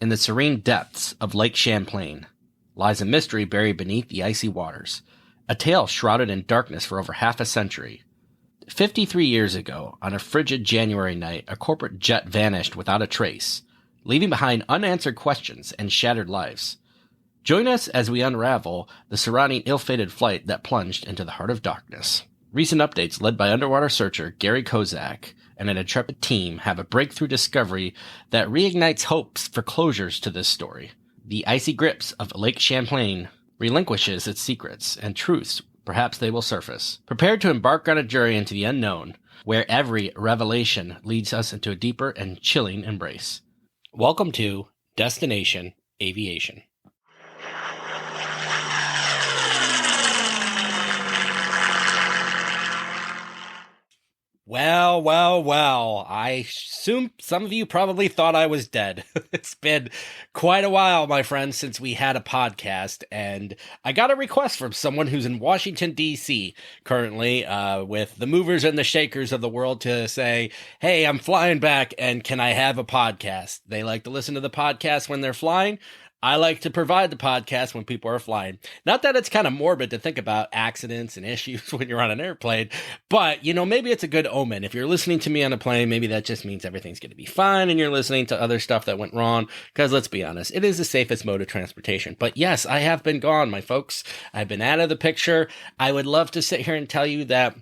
In the serene depths of Lake Champlain lies a mystery buried beneath the icy waters, a tale shrouded in darkness for over half a century. 53 years ago, on a frigid January night, a corporate jet vanished without a trace, leaving behind unanswered questions and shattered lives. Join us as we unravel the surrounding ill-fated flight that plunged into the heart of darkness. Recent updates led by underwater searcher Garry Kozak and an intrepid team have a breakthrough discovery that reignites hopes for closures to this story. The icy grips of Lake Champlain relinquishes its secrets and truths. Perhaps they will surface. Prepare to embark on a journey into the unknown, where every revelation leads us into a deeper and chilling embrace. Welcome to Destination-Aviation. Well. I assume some of you probably thought I was dead. It's been quite a while, my friends, since we had a podcast, and I got a request from someone who's in Washington, D.C. currently, with the movers and the shakers of the world to say, hey, I'm flying back, and can I have a podcast? They like to listen to the podcast when they're flying. I like to provide the podcast when people are flying. Not that it's kind of morbid to think about accidents and issues when you're on an airplane, but, maybe it's a good omen. If you're listening to me on a plane, maybe that just means everything's going to be fine and you're listening to other stuff that went wrong, because let's be honest, it is the safest mode of transportation. But yes, I have been gone, my folks. I've been out of the picture. I would love to sit here and tell you that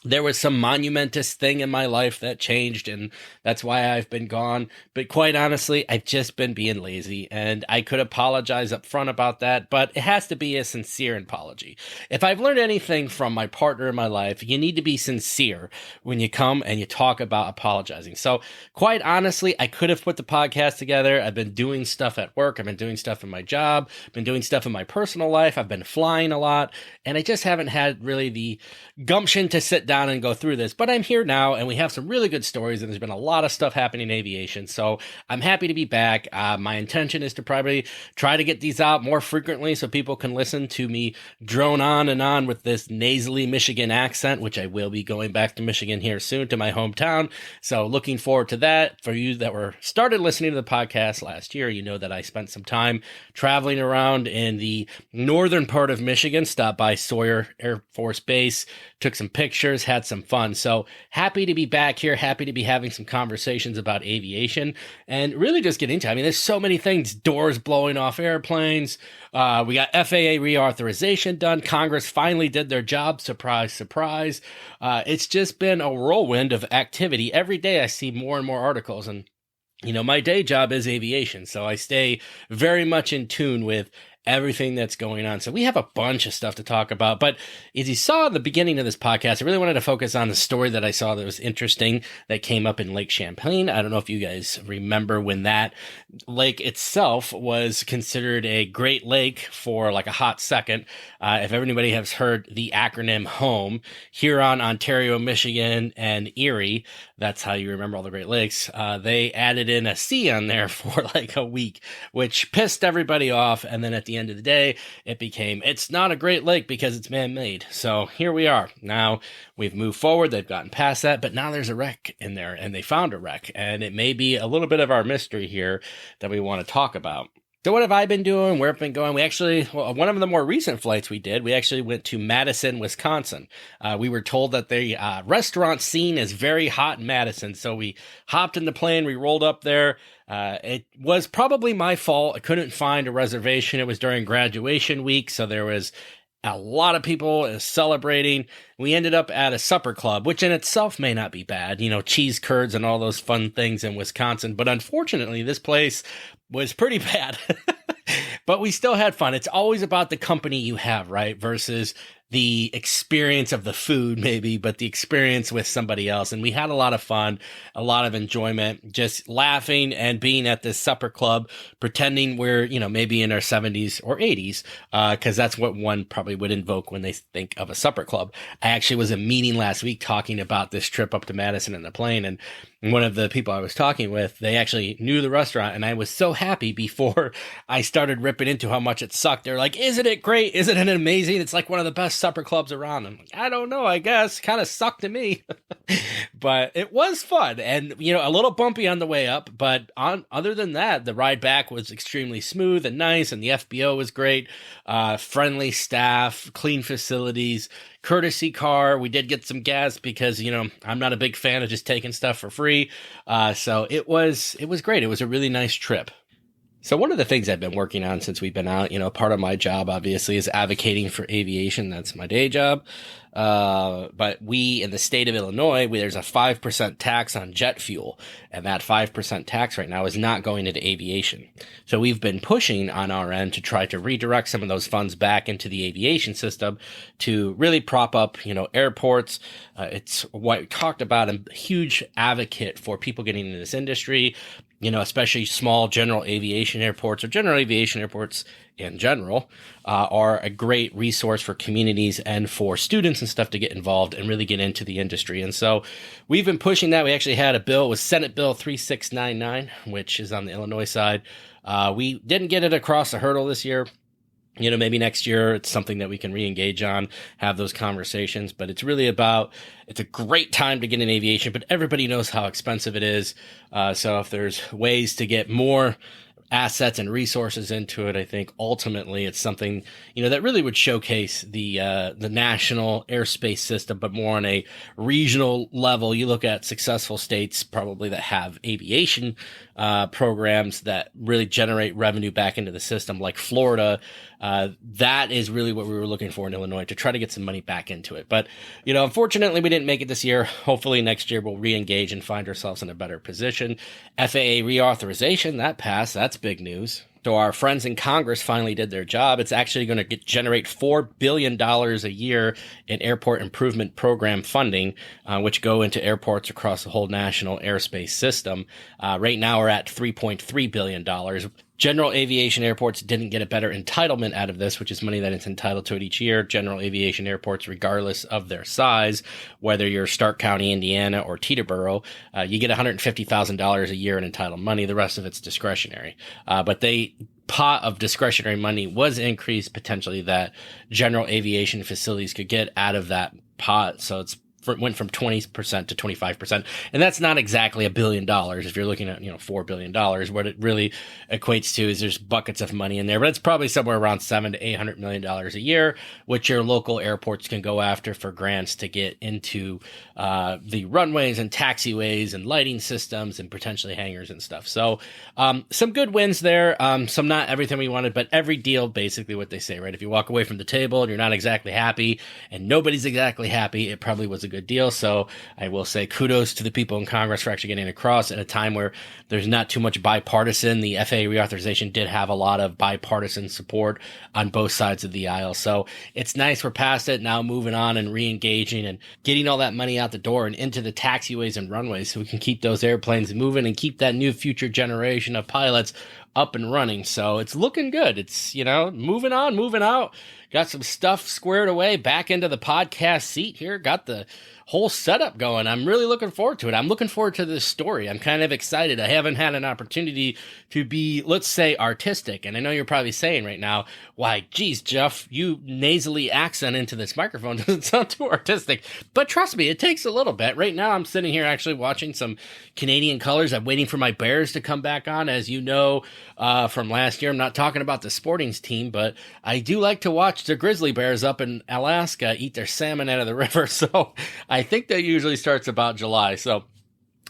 there was some monumentous thing in my life that changed, and that's why I've been gone. But quite honestly, I've just been being lazy, and I could apologize up front about that, but it has to be a sincere apology. If I've learned anything from my partner in my life, you need to be sincere when you come and you talk about apologizing. So quite honestly, I could have put the podcast together. I've been doing stuff at work. I've been doing stuff in my job. I've been doing stuff in my personal life. I've been flying a lot, and I just haven't had really the gumption to sit down and go through this, but I'm here now and we have some really good stories, and there's been a lot of stuff happening in aviation, so I'm happy to be back. My intention is to probably try to get these out more frequently so people can listen to me drone on and on with this nasally Michigan accent, which I will be going back to Michigan here soon, to my hometown, so looking forward to that. For you that were started listening to the podcast last year, you know that I spent some time traveling around in the northern part of Michigan, stopped by Sawyer Air Force Base, took some pictures, had some fun. So happy to be back here, happy to be having some conversations about aviation and really just get into it. I mean, there's so many things, doors blowing off airplanes. We got FAA reauthorization done. Congress finally did their job. Surprise, surprise. It's just been a whirlwind of activity. Every day I see more and more articles, and my day job is aviation, so I stay very much in tune with everything that's going on. So we have a bunch of stuff to talk about, but as you saw at the beginning of this podcast, I really wanted to focus on the story that I saw that was interesting that came up in Lake Champlain. I don't know if you guys remember when that lake itself was considered a great lake for like a hot second. If anybody has heard the acronym HOME, Huron, Ontario, Michigan, and Erie, that's how you remember all the Great Lakes. They added in a C on there for like a week, which pissed everybody off. And then at the end of the day, it became, it's not a Great Lake because it's man-made. So here we are. Now we've moved forward. They've gotten past that, but now there's a wreck in there, and they found a wreck. And it may be a little bit of our mystery here that we want to talk about. So what have I been doing? Where have I been going? One of the more recent flights we actually went to Madison, Wisconsin. We were told that the restaurant scene is very hot in Madison. So we hopped in the plane, we rolled up there. It was probably my fault. I couldn't find a reservation. It was during graduation week, so there was a lot of people celebrating. We ended up at a supper club, which in itself may not be bad, cheese curds and all those fun things in Wisconsin. But unfortunately, this place was pretty bad. But we still had fun. It's always about the company you have, right? Versus the experience of the food, maybe, but the experience with somebody else. And we had a lot of fun, a lot of enjoyment, just laughing and being at this supper club, pretending we're, maybe in our 70s or 80s, because that's what one probably would invoke when they think of a supper club. I actually was in a meeting last week talking about this trip up to Madison in the plane, and one of the people I was talking with, they actually knew the restaurant, and I was so happy before I started ripping into how much it sucked. They're like, isn't it great? Isn't it amazing? It's like one of the best best supper clubs around. I'm like, I don't know, I guess. Kind of sucked to me. But it was fun and, a little bumpy on the way up. But other than that, the ride back was extremely smooth and nice. And the FBO was great. Friendly staff, clean facilities, courtesy car. We did get some gas because, I'm not a big fan of just taking stuff for free. So it was great. It was a really nice trip. So one of the things I've been working on since we've been out, part of my job obviously is advocating for aviation. That's my day job. But we in the state of Illinois, there's a 5% tax on jet fuel, and that 5% tax right now is not going into aviation. So we've been pushing on our end to try to redirect some of those funds back into the aviation system to really prop up, airports. It's what we talked about. I'm a huge advocate for people getting into this industry, especially small general aviation airports or general aviation airports in general, are a great resource for communities and for students and stuff to get involved and really get into the industry. And so we've been pushing that. We actually had a bill, it was Senate Bill 3699, which is on the Illinois side. We didn't get it across the hurdle this year. Maybe next year it's something that we can re-engage on, have those conversations, but it's really it's a great time to get in aviation, but everybody knows how expensive it is. So if there's ways to get more assets and resources into it, I think ultimately it's something, that really would showcase the national airspace system, but more on a regional level. You look at successful states probably that have aviation programs that really generate revenue back into the system, like Florida. That is really what we were looking for in Illinois, to try to get some money back into it. But, unfortunately we didn't make it this year. Hopefully next year we'll re-engage and find ourselves in a better position. FAA reauthorization, that passed. That's big news. So our friends in Congress finally did their job. It's actually going to generate $4 billion a year in airport improvement program funding, which go into airports across the whole national airspace system. Right now we're at $3.3 billion. General aviation airports didn't get a better entitlement out of this, which is money that it's entitled to it each year. General aviation airports, regardless of their size, whether you're Stark County, Indiana, or Teterboro, you get $150,000 a year in entitled money. The rest of it's discretionary. But pot of discretionary money was increased potentially that general aviation facilities could get out of that pot. So it went from 20% to 25%. And that's not exactly $1 billion. If you're looking at, $4 billion, what it really equates to is there's buckets of money in there, but it's probably somewhere around $700 to $800 million a year, which your local airports can go after for grants to get into the runways and taxiways and lighting systems and potentially hangars and stuff. So some good wins there. Some not everything we wanted, but every deal, basically what they say, right? If you walk away from the table and you're not exactly happy and nobody's exactly happy, it probably was a good deal. So I will say kudos to the people in Congress for actually getting across at a time where there's not too much bipartisan. The FAA reauthorization did have a lot of bipartisan support on both sides of the aisle. So it's nice we're past it now, moving on and re-engaging and getting all that money out the door and into the taxiways and runways so we can keep those airplanes moving and keep that new future generation of pilots up and running. So it's looking good. It's, moving on, moving out. Got some stuff squared away, back into the podcast seat here. Got the whole setup going. I'm really looking forward to it. I'm looking forward to this story. I'm kind of excited. I haven't had an opportunity to be, let's say, artistic. And I know you're probably saying right now, why, geez, Jeff, you nasally accent into this microphone doesn't sound too artistic. But trust me, it takes a little bit. Right now, I'm sitting here actually watching some Canadian colors. I'm waiting for my Bears to come back on. As you know, from last year, I'm not talking about the Sportings team, but I do like to watch the Grizzly Bears up in Alaska eat their salmon out of the river. So I think that usually starts about July. So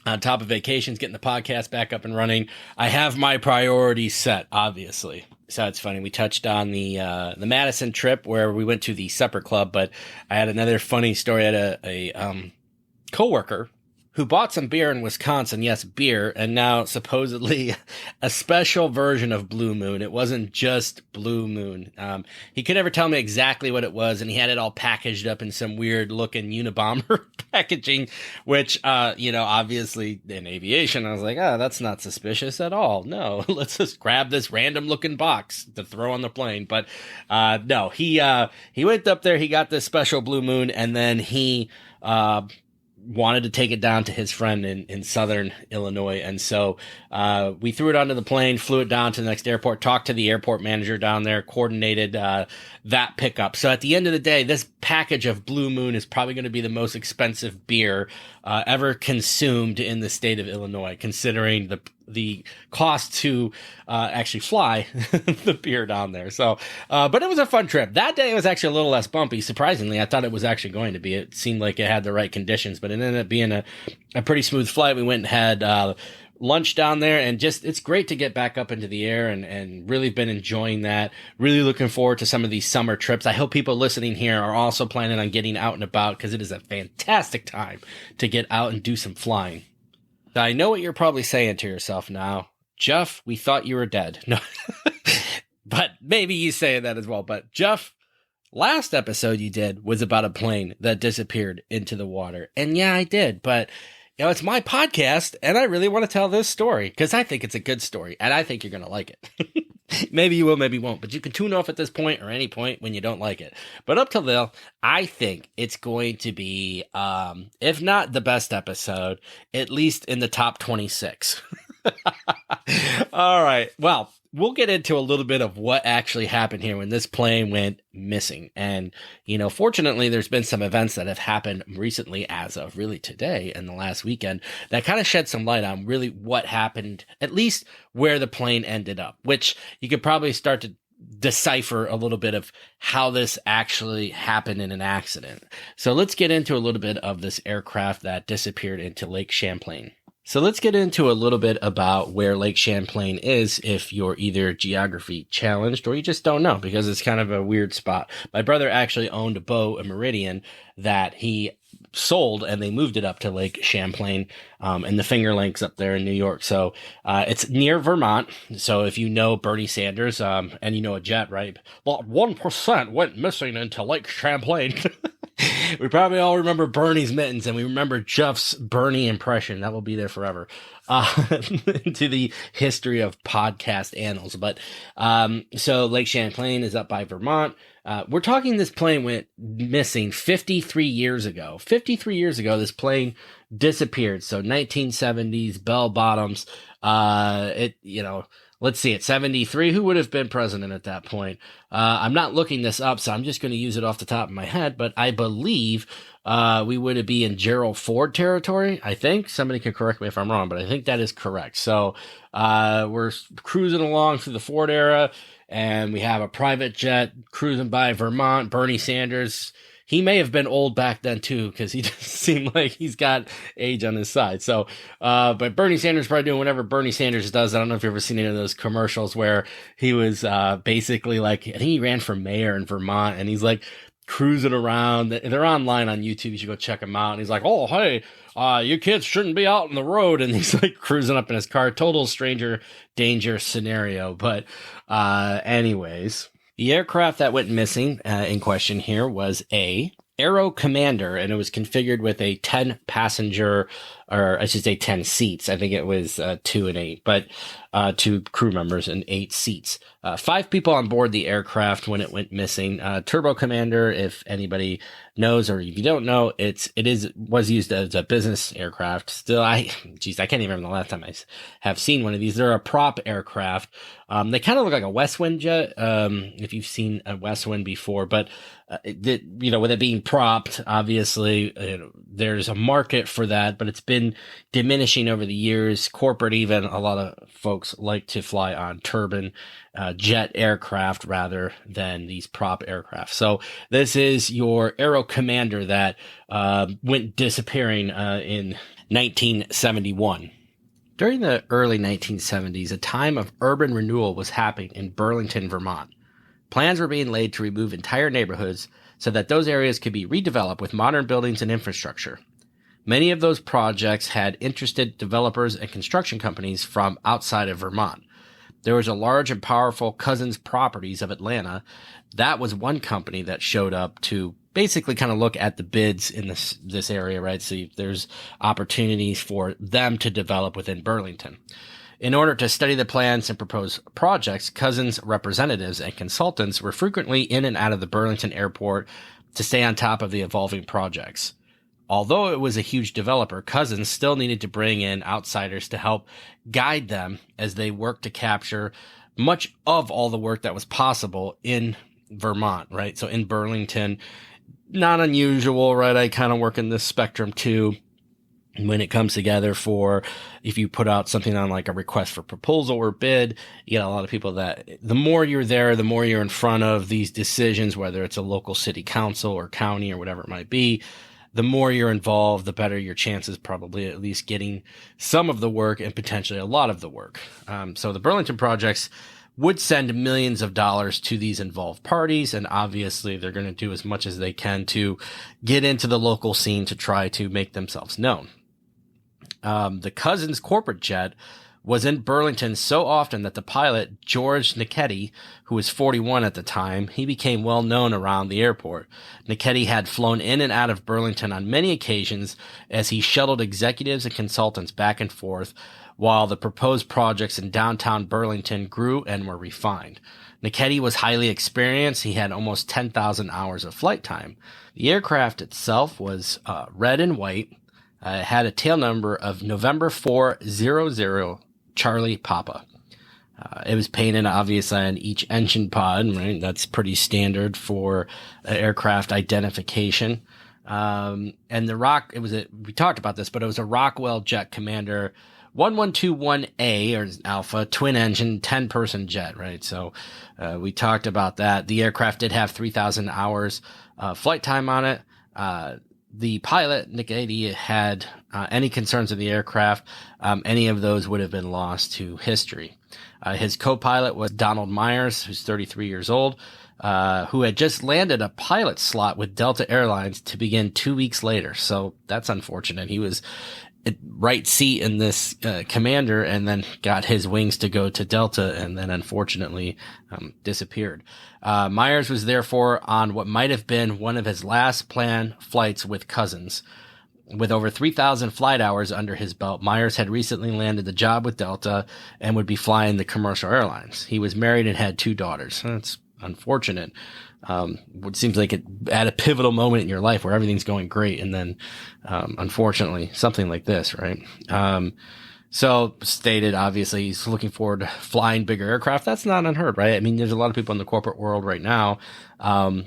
on top of vacations, getting the podcast back up and running, I have my priorities set, obviously. So it's funny. We touched on the Madison trip where we went to the supper club, but I had another funny story. I had a coworker who bought some beer in Wisconsin. Yes, beer. And now supposedly a special version of Blue Moon. It wasn't just Blue Moon. He could never tell me exactly what it was. And he had it all packaged up in some weird looking Unabomber packaging, which, obviously in aviation, I was like, that's not suspicious at all. No, let's just grab this random looking box to throw on the plane. But, no, he went up there, he got this special Blue Moon, and then he, wanted to take it down to his friend in southern Illinois. And so we threw it onto the plane, flew it down to the next airport, talked to the airport manager down there, coordinated that pickup. So at the end of the day, this package of Blue Moon is probably going to be the most expensive beer ever consumed in the state of Illinois, considering the cost to actually fly the beer down there. So, but it was a fun trip. That day it was actually a little less bumpy. Surprisingly, I thought it was actually going to be. It seemed like it had the right conditions, but it ended up being a pretty smooth flight. We went and had lunch down there, and just it's great to get back up into the air and really been enjoying that. Really looking forward to some of these summer trips. I hope people listening here are also planning on getting out and about, because it is a fantastic time to get out and do some flying. I know what you're probably saying to yourself now. Jeff, we thought you were dead. No, but maybe you say that as well. But Jeff, last episode you did was about a plane that disappeared into the water. And yeah, I did. But it's my podcast, and I really want to tell this story because I think it's a good story, and I think you're going to like it. Maybe you will, maybe you won't, but you can tune off at this point or any point when you don't like it. But up till then, I think it's going to be, if not the best episode, at least in the top 26. All right. Well, we'll get into a little bit of what actually happened here when this plane went missing. And, fortunately, there's been some events that have happened recently, as of really today and the last weekend, that kind of shed some light on really what happened, at least where the plane ended up, which you could probably start to decipher a little bit of how this actually happened in an accident. So let's get into a little bit of this aircraft that disappeared into Lake Champlain. So let's get into a little bit about where Lake Champlain is if you're either geography challenged or you just don't know, because it's kind of a weird spot. My brother actually owned a boat, a Meridian, that he sold, and they moved it up to Lake Champlain and the Finger Lakes up there in New York. So it's near Vermont. So if you know Bernie Sanders and you know a jet, right? Well, 1% went missing into Lake Champlain. We probably all remember Bernie's mittens, and we remember Jeff's Bernie impression. That will be there forever into the history of podcast annals. But so Lake Champlain is up by Vermont. We're talking this plane went missing 53 years ago. 53 years ago, this plane disappeared. So 1970s, bell bottoms. Let's see, at 73, who would have been president at that point? I'm not looking this up, so I'm just going to use it off the top of my head, but I believe we would be in Gerald Ford territory, I think. Somebody could correct me if I'm wrong, but I think that is correct. So we're cruising along through the Ford era, and we have a private jet cruising by Vermont. Bernie Sanders, he may have been old back then too, because he doesn't seem like he's got age on his side. So, but Bernie Sanders probably doing whatever Bernie Sanders does. I don't know if you've ever seen any of those commercials where he was basically like, I think he ran for mayor in Vermont, and he's like cruising around. They're online on YouTube. You should go check them out. And he's like, oh, hey, you kids shouldn't be out on the road. And he's like cruising up in his car. Total stranger danger scenario. But anyways, the aircraft that went missing in question here was a Aero Commander, and it was configured with a 10 passenger, or I should say 10 seats. I think it was 2 and 8, but 2 crew members and 8 seats. 5 people on board the aircraft when it went missing. Turbo Commander, if anybody knows, or if you don't know, was used as a business aircraft. Still, I can't even remember the last time I have seen one of these. They're a prop aircraft. They kind of look like a West Wind jet, if you've seen a West Wind before, but with it being propped, obviously, there's a market for that, but it's been diminishing over the years. Corporate, even a lot of folks like to fly on turbine jet aircraft rather than these prop aircraft. So this is your Aero Commander that went disappearing in 1971. During the early 1970s, a time of urban renewal was happening in Burlington, Vermont. Plans were being laid to remove entire neighborhoods so that those areas could be redeveloped with modern buildings and infrastructure. Many of those projects had interested developers and construction companies from outside of Vermont. There was a large and powerful Cousins Properties of Atlanta. That was one company that showed up to basically kind of look at the bids in this area, right? See if there's opportunities for them to develop within Burlington. In order to study the plans and propose projects, Cousins representatives and consultants were frequently in and out of the Burlington airport to stay on top of the evolving projects. Although it was a huge developer, Cousins still needed to bring in outsiders to help guide them as they worked to capture much of all the work that was possible in Vermont, right? So in Burlington, not unusual, right? I kind of work in this spectrum too. When it comes together for, if you put out something on like a request for proposal or bid, you get a lot of people that the more you're there, the more you're in front of these decisions, whether it's a local city council or county or whatever it might be, the more you're involved, the better your chances probably at least getting some of the work and potentially a lot of the work. So the Burlington projects would send millions of dollars to these involved parties. And obviously they're going to do as much as they can to get into the local scene to try to make themselves known. The Cousins corporate jet was in Burlington so often that the pilot, George Nicetti, who was 41 at the time, he became well known around the airport. Nicetti had flown in and out of Burlington on many occasions as he shuttled executives and consultants back and forth while the proposed projects in downtown Burlington grew and were refined. Nicetti was highly experienced. He had almost 10,000 hours of flight time. The aircraft itself was red and white. It had a tail number of November 400 Charlie Papa. It was painted obviously on each engine pod, right? That's pretty standard for aircraft identification. And we talked about this, but it was a Rockwell Jet Commander 1121A, or Alpha, twin engine, 10-person jet, right? So we talked about that. The aircraft did have 3,000 hours flight time on it. The pilot, Nicetti, had any concerns of the aircraft. Any of those would have been lost to history. His co-pilot was Donald Myers, who's 33 years old, who had just landed a pilot slot with Delta Airlines to begin 2 weeks later. So that's unfortunate. He was right seat in this commander and then got his wings to go to Delta and then unfortunately disappeared. Myers was therefore on what might have been one of his last planned flights with Cousins. With over 3,000 flight hours under his belt, Myers had recently landed the job with Delta and would be flying the commercial airlines. He was married and had 2 daughters. That's unfortunate. It seems like at a pivotal moment in your life where everything's going great, and then unfortunately something like this, right? So stated, obviously he's looking forward to flying bigger aircraft. That's not unheard, right? I mean, there's a lot of people in the corporate world right now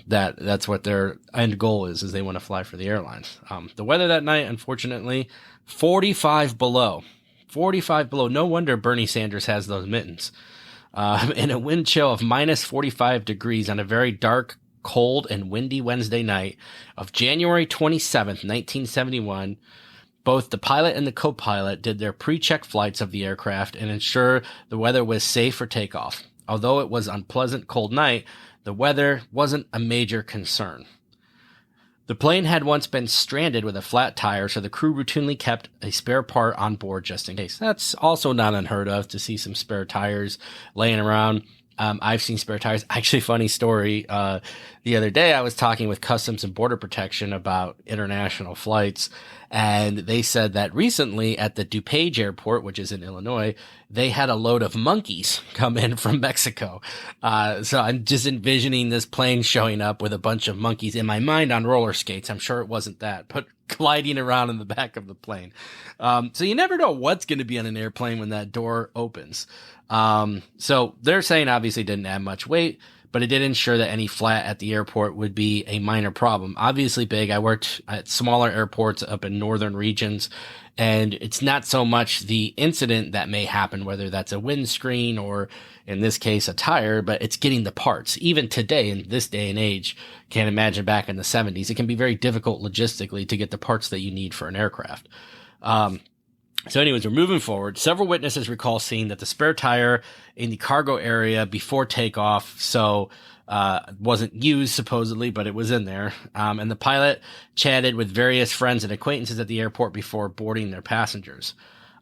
that's what their end goal is they want to fly for the airlines. The weather that night, unfortunately, 45 below. 45 below. No wonder Bernie Sanders has those mittens. In a wind chill of minus 45 degrees on a very dark, cold, and windy Wednesday night of January 27th, 1971, both the pilot and the co-pilot did their pre-check flights of the aircraft and ensure the weather was safe for takeoff. Although it was an unpleasant cold night, the weather wasn't a major concern. The plane had once been stranded with a flat tire, so the crew routinely kept a spare part on board just in case. That's also not unheard of to see some spare tires laying around. I've seen spare tires. Actually, funny story. The other day I was talking with Customs and Border Protection about international flights, and they said that recently at the DuPage Airport, which is in Illinois, they had a load of monkeys come in from Mexico. So I'm just envisioning this plane showing up with a bunch of monkeys in my mind on roller skates. I'm sure it wasn't that, but gliding around in the back of the plane. So you never know what's going to be on an airplane when that door opens. So they're saying obviously didn't have much weight, but it did ensure that any flat at the airport would be a minor problem. Obviously big. I worked at smaller airports up in northern regions, and it's not so much the incident that may happen, whether that's a windscreen or in this case a tire, but it's getting the parts. Even today in this day and age, can't imagine back in the 70s, it can be very difficult logistically to get the parts that you need for an aircraft. So anyways, we're moving forward. Several witnesses recall seeing that the spare tire in the cargo area before takeoff, wasn't used supposedly, but it was in there. And the pilot chatted with various friends and acquaintances at the airport before boarding their passengers.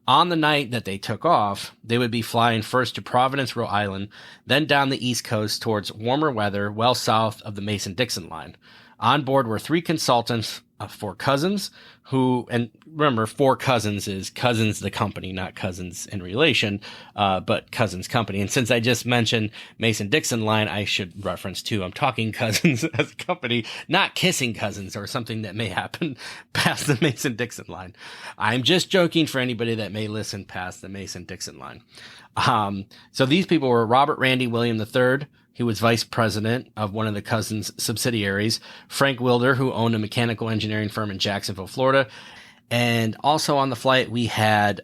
On the night that they took off, they would be flying first to Providence, Rhode Island, then down the East Coast towards warmer weather well south of the Mason-Dixon line. On board were 3 consultants Four Cousins, who, and remember, Four Cousins is Cousins the company, not Cousins in relation, but Cousins company. And since I just mentioned Mason-Dixon line, I should reference too, I'm talking Cousins as a company, not kissing cousins or something that may happen past the Mason-Dixon line. I'm just joking for anybody that may listen past the Mason-Dixon line. So these people were Robert Randy William III. He was vice president of one of the Cousins subsidiaries. Frank Wilder, who owned a mechanical engineering firm in Jacksonville, Florida. And also on the flight, we had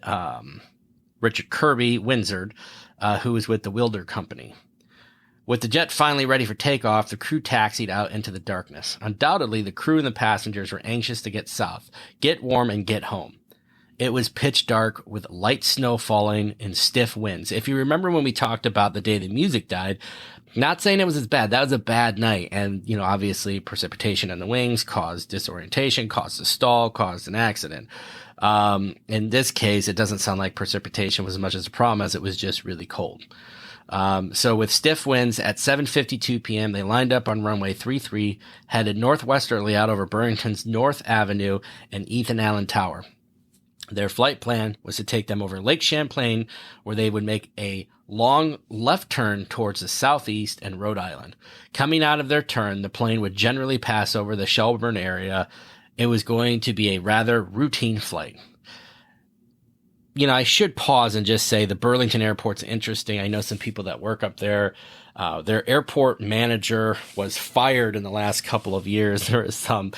Richard Kirby Windsor, who was with the Wilder Company. With the jet finally ready for takeoff, the crew taxied out into the darkness. Undoubtedly, the crew and the passengers were anxious to get south, get warm, and get home. It was pitch dark with light snow falling and stiff winds. If you remember when we talked about the day the music died, not saying it was as bad. That was a bad night. And, obviously precipitation in the wings caused disorientation, caused a stall, caused an accident. In this case, it doesn't sound like precipitation was as much as a problem as it was just really cold. So with stiff winds at 7:52 p.m., they lined up on runway 33, headed northwesterly out over Burlington's North Avenue and Ethan Allen Tower. Their flight plan was to take them over Lake Champlain, where they would make a long left turn towards the southeast and Rhode Island. Coming out of their turn, the plane would generally pass over the Shelburne area. It was going to be a rather routine flight. I should pause and just say the Burlington airport's interesting. I know some people that work up there. Their airport manager was fired in the last couple of years. There is some,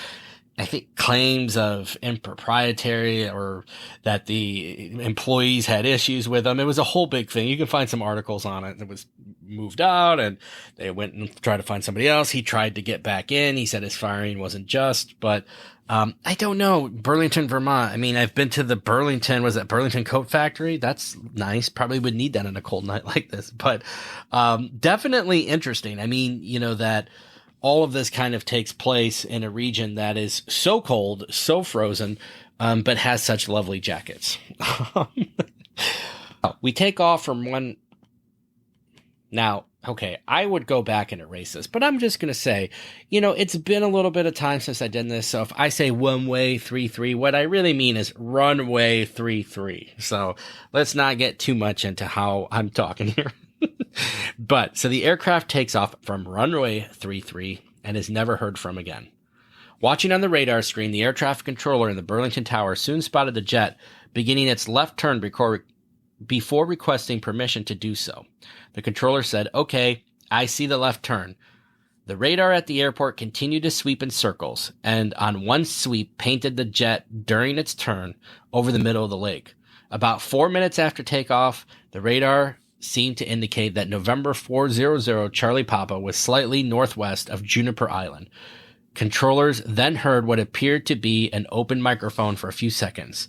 I think, claims of impropriety or that the employees had issues with them. It was a whole big thing. You can find some articles on it. It was moved out and they went and tried to find somebody else. He tried to get back in. He said his firing wasn't just, but I don't know. Burlington, Vermont. I mean, I've been to the Burlington, was that Burlington Coat Factory? That's nice. Probably would need that on a cold night like this, but definitely interesting. I mean, that all of this kind of takes place in a region that is so cold, so frozen, but has such lovely jackets. We take off from one. Now, okay, I would go back and erase this, but I'm just going to say, it's been a little bit of time since I did this. So if I say one-way 33, what I really mean is runway 33. So let's not get too much into how I'm talking here. But so the aircraft takes off from runway 33 and is never heard from again. Watching on the radar screen, the air traffic controller in the Burlington Tower soon spotted the jet beginning its left turn before requesting permission to do so. The controller said, "Okay, I see the left turn." The radar at the airport continued to sweep in circles, and on one sweep painted the jet during its turn over the middle of the lake. About 4 minutes after takeoff, the radar seemed to indicate that November 400 Charlie Papa was slightly northwest of Juniper Island. Controllers then heard what appeared to be an open microphone for a few seconds.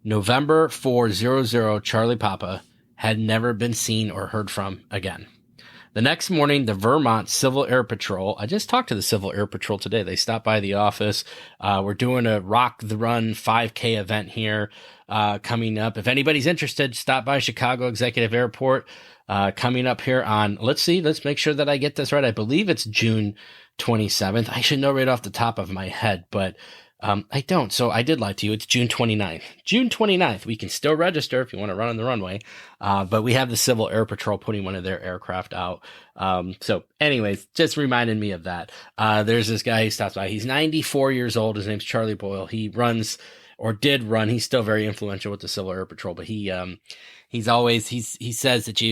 November 400 Charlie Papa had never been seen or heard from again. The next morning, the Vermont Civil Air Patrol, I just talked to the Civil Air Patrol today. They stopped by the office. We're doing a Rock the Run 5K event here coming up. If anybody's interested, stop by Chicago Executive Airport coming up here on, let's make sure that I get this right. I believe it's June 27th. I should know right off the top of my head, but I don't. So I did lie to you. It's June 29th. June 29th. We can still register if you want to run on the runway. But we have the Civil Air Patrol putting one of their aircraft out. So anyways, just reminded me of that. There's this guy who stops by. He's 94 years old. His name's Charlie Boyle. He runs or did run. He's still very influential with the Civil Air Patrol, but he says that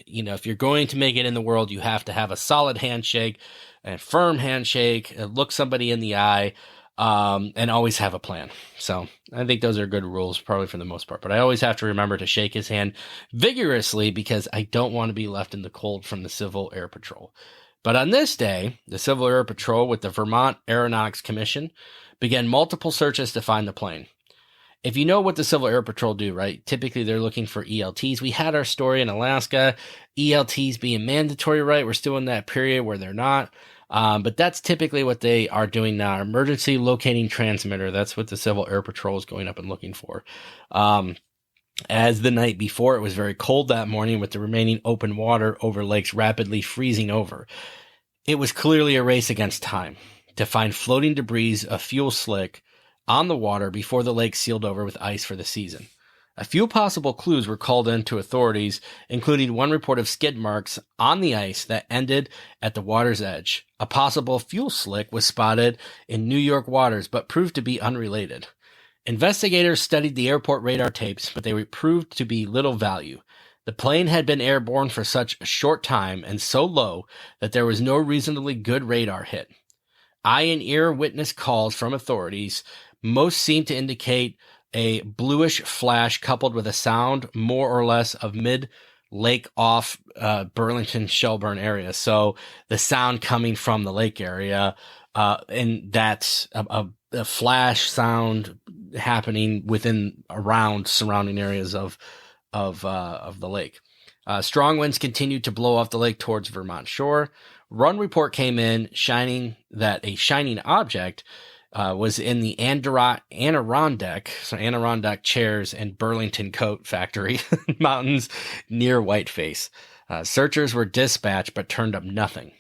if you're going to make it in the world, you have to have a solid handshake, a firm handshake, look somebody in the eye, and always have a plan. So I think those are good rules, probably for the most part. But I always have to remember to shake his hand vigorously because I don't want to be left in the cold from the Civil Air Patrol. But on this day, the Civil Air Patrol with the Vermont Aeronautics Commission began multiple searches to find the plane. If you know what the Civil Air Patrol do, right? Typically, they're looking for ELTs. We had our story in Alaska, ELTs being mandatory, right? We're still in that period where they're not. But that's typically what they are doing now. Emergency locating transmitter. That's what the Civil Air Patrol is going up and looking for. As the night before, it was very cold that morning with the remaining open water over lakes rapidly freezing over. It was clearly a race against time to find floating debris, a fuel slick, on the water before the lake sealed over with ice for the season. A few possible clues were called in to authorities, including one report of skid marks on the ice that ended at the water's edge. A possible fuel slick was spotted in New York waters, but proved to be unrelated. Investigators studied the airport radar tapes, but they proved to be little value. The plane had been airborne for such a short time and so low that there was no reasonably good radar hit. Eye and ear witness calls from authorities most seemed to indicate a bluish flash coupled with a sound more or less of mid-lake off Burlington Shelburne area. So the sound coming from the lake area, and that's a flash sound happening around surrounding areas of the lake. Strong winds continued to blow off the lake towards Vermont shore. One report came in that a shining object was in the Adirondack chairs and Burlington Coat Factory mountains near Whiteface. Searchers were dispatched but turned up nothing.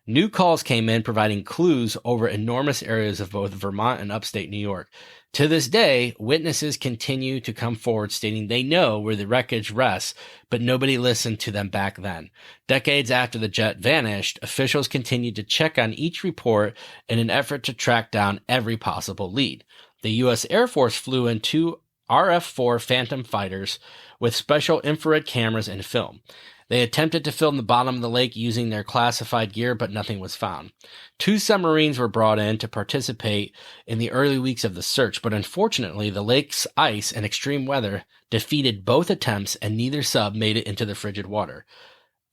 New calls came in providing clues over enormous areas of both Vermont and upstate New York. To this day, witnesses continue to come forward stating they know where the wreckage rests, but nobody listened to them back then. Decades after the jet vanished, officials continued to check on each report in an effort to track down every possible lead. The U.S. Air Force flew in 2 RF-4 Phantom fighters with special infrared cameras and film. They attempted to film the bottom of the lake using their classified gear, but nothing was found. 2 submarines were brought in to participate in the early weeks of the search, but unfortunately, the lake's ice and extreme weather defeated both attempts, and neither sub made it into the frigid water.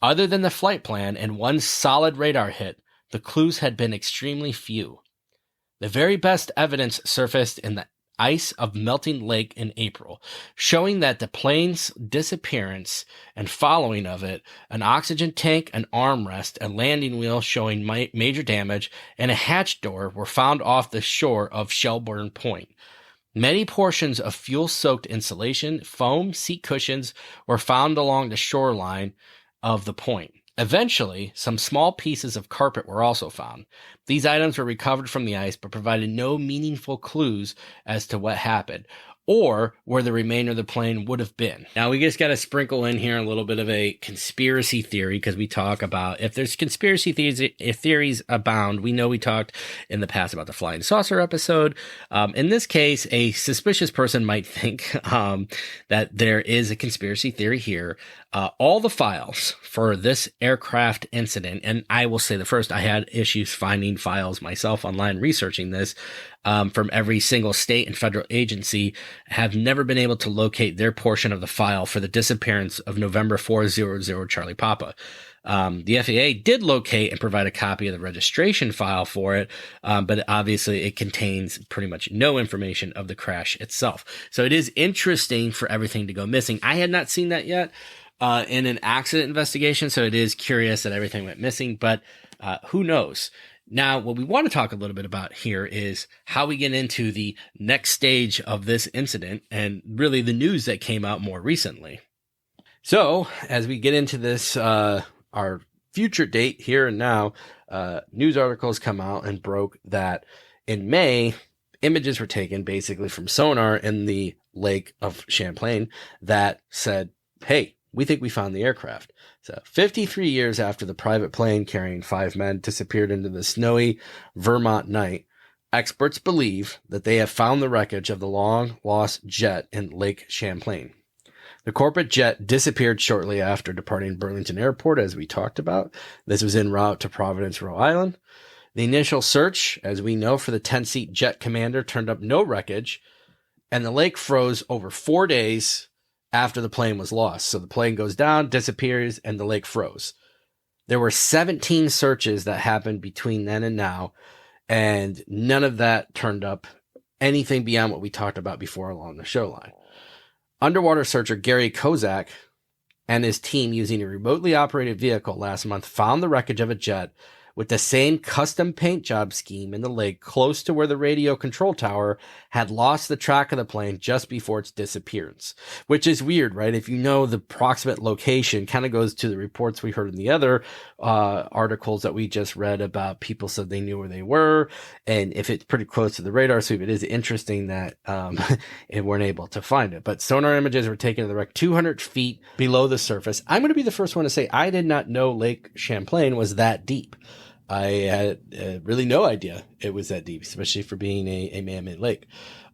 Other than the flight plan and one solid radar hit, the clues had been extremely few. The very best evidence surfaced in the ice of melting lake in April, showing that the plane's disappearance and following of it, an oxygen tank, an armrest, a landing wheel showing major damage, and a hatch door were found off the shore of Shelburne Point. Many portions of fuel-soaked insulation, foam, seat cushions were found along the shoreline of the point. Eventually, some small pieces of carpet were also found. These items were recovered from the ice but provided no meaningful clues as to what happened or where the remainder of the plane would have been. Now, we just got to sprinkle in here a little bit of a conspiracy theory because we talk about if there's conspiracy theories, if theories abound. We know we talked in the past about the flying saucer episode. In this case, a suspicious person might think that there is a conspiracy theory here. All the files for this aircraft incident, and I will say the first, I had issues finding files myself online researching this from every single state and federal agency, have never been able to locate their portion of the file for the disappearance of November 400 Charlie Papa. The FAA did locate and provide a copy of the registration file for it, but obviously it contains pretty much no information of the crash itself. So it is interesting for everything to go missing. I had not seen that yet in an accident investigation, so it is curious that everything went missing, but who knows? Now, what we want to talk a little bit about here is how we get into the next stage of this incident and really the news that came out more recently. So, as we get into this, our future date here and now, news articles come out and broke that in May, images were taken basically from sonar in the Lake of Champlain that said, hey, we think we found the aircraft. So 53 years after the private plane carrying 5 men disappeared into the snowy Vermont night, experts believe that they have found the wreckage of the long-lost jet in Lake Champlain. The corporate jet disappeared shortly after departing Burlington Airport, as we talked about. This was en route to Providence, Rhode Island. The initial search, as we know, for the 10-seat jet commander turned up no wreckage, and the lake froze over 4 days after the plane was lost. So the plane goes down, disappears, and the lake froze. There were 17 searches that happened between then and now, and none of that turned up anything beyond what we talked about before along the show line. Underwater searcher Garry Kozak and his team, using a remotely operated vehicle last month, found the wreckage of a jet with the same custom paint job scheme in the lake close to where the radio control tower had lost the track of the plane just before its disappearance, which is weird, right? If you know the proximate location, kind of goes to the reports we heard in the other articles that we just read about people said they knew where they were. And if it's pretty close to the radar sweep, it is interesting that it weren't able to find it. But sonar images were taken of the wreck 200 feet below the surface. I'm going to be the first one to say I did not know Lake Champlain was that deep. I had really no idea it was that deep, especially for being a man-made lake.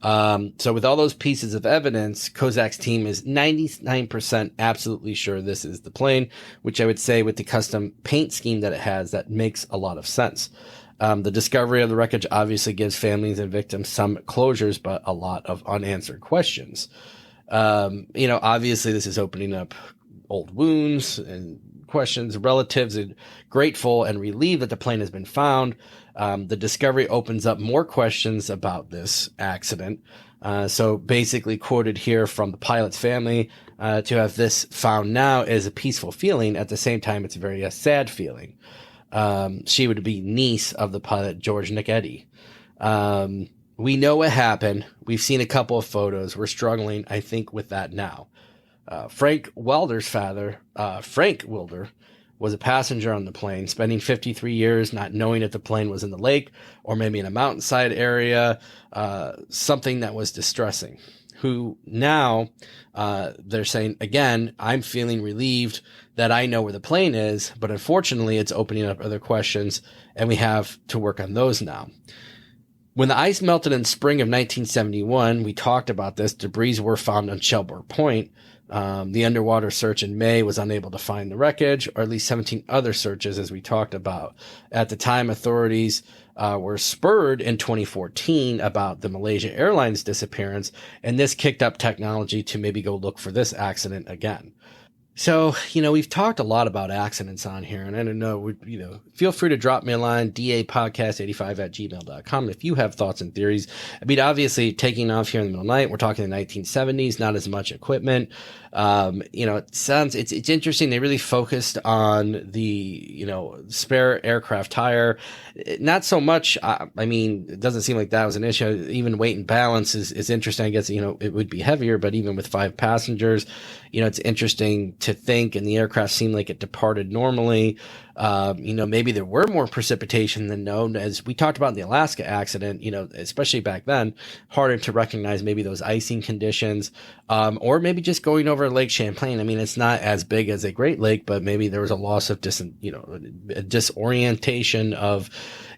So with all those pieces of evidence, Kozak's team is 99% absolutely sure this is the plane, which I would say with the custom paint scheme that it has, that makes a lot of sense. The discovery of the wreckage obviously gives families and victims some closures, but a lot of unanswered questions. Obviously this is opening up old wounds and questions. Relatives are grateful and relieved that the plane has been found. The discovery opens up more questions about this accident. So basically quoted here from the pilot's family, to have this found now is a peaceful feeling. At the same time, it's a very sad feeling. She would be niece of the pilot, George Nicetti. We know what happened. We've seen a couple of photos. We're struggling, I think, with that now. Frank Wilder's father, Frank Wilder, was a passenger on the plane, spending 53 years not knowing if the plane was in the lake or maybe in a mountainside area, something that was distressing. Who now, they're saying, again, I'm feeling relieved that I know where the plane is, but unfortunately it's opening up other questions and we have to work on those now. When the ice melted in spring of 1971, we talked about this, debris were found on Shelburne Point. The underwater search in May was unable to find the wreckage, or at least 17 other searches, as we talked about. At the time, authorities were spurred in 2014 about the Malaysia Airlines disappearance, and this kicked up technology to maybe go look for this accident again. So, we've talked a lot about accidents on here, and I don't know, feel free to drop me a line, dapodcast85@gmail.com. If you have thoughts and theories, obviously taking off here in the middle of the night, we're talking the 1970s, not as much equipment. It's interesting. They really focused on the, spare aircraft tire. Not so much. It doesn't seem like that was an issue. Even weight and balance is interesting. I guess, it would be heavier, but even with 5 passengers, it's interesting to think, and the aircraft seemed like it departed normally. Maybe there were more precipitation than known, as we talked about in the Alaska accident, especially back then, harder to recognize maybe those icing conditions, or maybe just going over Lake Champlain. It's not as big as a Great Lake, but maybe there was a loss of a disorientation of,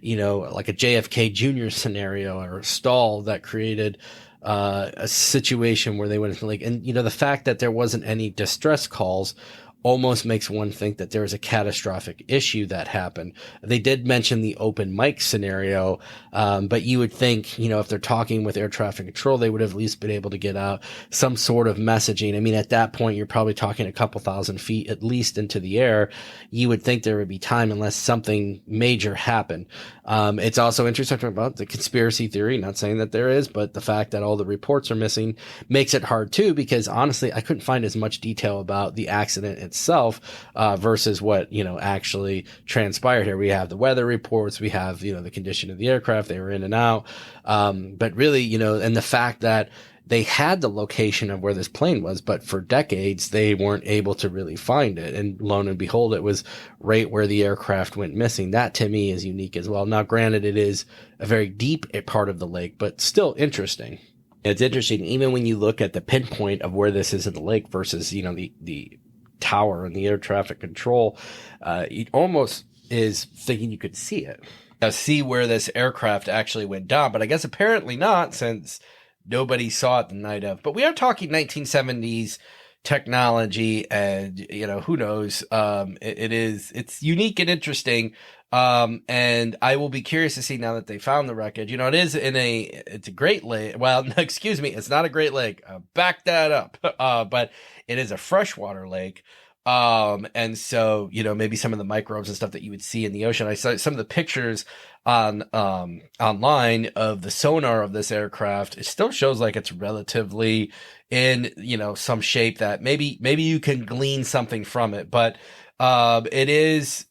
like a JFK Jr. scenario or a stall that created a situation where they went into the lake. And, the fact that there wasn't any distress calls almost makes one think that there was a catastrophic issue that happened. They did mention the open mic scenario, but you would think, if they're talking with air traffic control, they would have at least been able to get out some sort of messaging. At that point, you're probably talking a couple thousand feet at least into the air. You would think there would be time unless something major happened. It's also interesting about the conspiracy theory, not saying that there is, but the fact that all the reports are missing makes it hard too, because honestly, I couldn't find as much detail about the accident itself, versus what, actually transpired here. We have the weather reports, we have, the condition of the aircraft, they were in and out. But really, and the fact that they had the location of where this plane was, but for decades, they weren't able to really find it. And lo and behold, it was right where the aircraft went missing. That to me is unique as well. Now, granted, it is a very deep part of the lake, but still interesting. It's interesting, even when you look at the pinpoint of where this is in the lake versus, the tower and the air traffic control, it almost is thinking you could see it. See where this aircraft actually went down, but I guess apparently not, since nobody saw it the night of. But we are talking 1970s technology, and who knows? It's unique and interesting. And I will be curious to see now that they found the wreckage. It's a Great Lake. Well, excuse me, it's not a Great Lake. Back that up. But it is a freshwater lake. And so, maybe some of the microbes and stuff that you would see in the ocean. I saw some of the pictures on, online of the sonar of this aircraft. It still shows like it's relatively in, some shape that maybe you can glean something from it. But, It is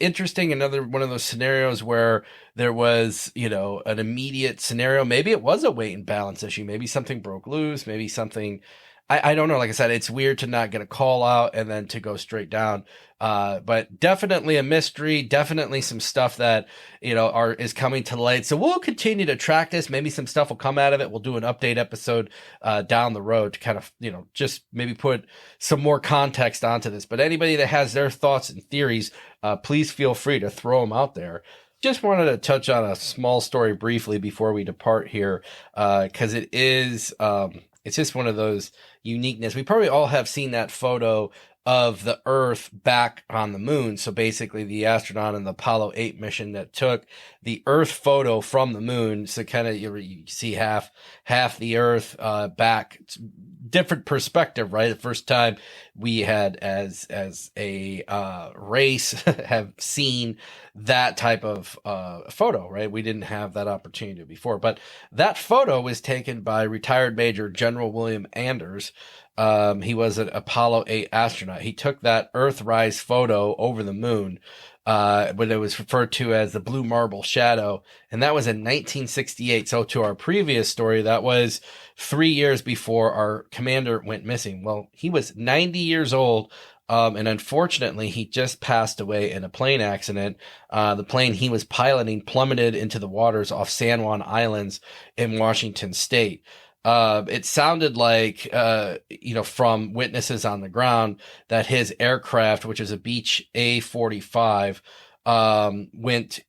interesting. Another one of those scenarios where there was, an immediate scenario. Maybe it was a weight and balance issue. Maybe something broke loose. Maybe something. I don't know. Like I said, it's weird to not get a call out and then to go straight down. But definitely a mystery. Definitely some stuff that is coming to light. So we'll continue to track this. Maybe some stuff will come out of it. We'll do an update episode down the road to kind of just maybe put some more context onto this. But anybody that has their thoughts and theories, please feel free to throw them out there. Just wanted to touch on a small story briefly before we depart here, because it's just one of those uniqueness. We probably all have seen that photo of the Earth back on the moon. So basically the astronaut in the Apollo 8 mission that took the Earth photo from the moon. So kind of you see half the Earth back. It's different perspective, right? The first time we had as a race have seen that type of photo, right? We didn't have that opportunity before. But that photo was taken by retired Major General William Anders. He was an Apollo 8 astronaut. He took that Earthrise photo over the moon, when it was referred to as the blue marble shadow. And that was in 1968. So to our previous story, that was 3 years before our commander went missing. Well, he was 90 years old. And unfortunately, he just passed away in a plane accident. The plane he was piloting plummeted into the waters off San Juan Islands in Washington State. It sounded like, from witnesses on the ground that his aircraft, which is a Beech A-45, went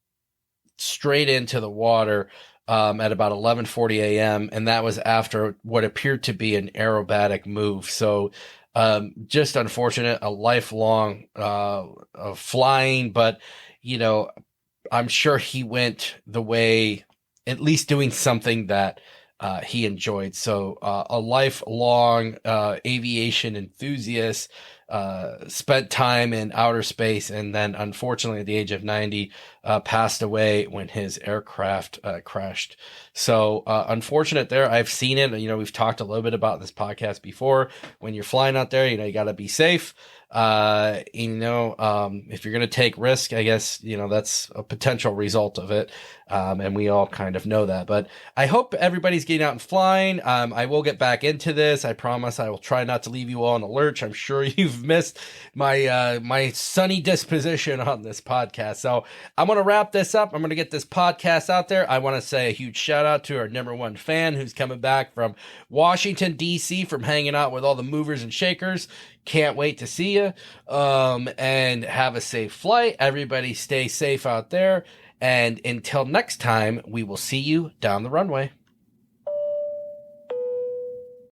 straight into the water, at about 11:40 a.m. And that was after what appeared to be an aerobatic move. So, just unfortunate, a lifelong, of flying, but, I'm sure he went the way, at least doing something that he enjoyed. So a lifelong aviation enthusiast, spent time in outer space, and then unfortunately at the age of 90 passed away when his aircraft crashed. So unfortunate there. I've seen it. We've talked a little bit about this podcast before. When you're flying out there, you got to be safe. If you're going to take risk, I guess, that's a potential result of it. And we all kind of know that, but I hope everybody's getting out and flying. I will get back into this. I promise I will try not to leave you all in a lurch. I'm sure you've missed my sunny disposition on this podcast. So I'm going to wrap this up. I'm going to get this podcast out there. I want to say a huge shout out to our number one fan who's coming back from Washington, DC, from hanging out with all the movers and shakers. Can't wait to see you, and have a safe flight. Everybody stay safe out there. And until next time, we will see you down the runway.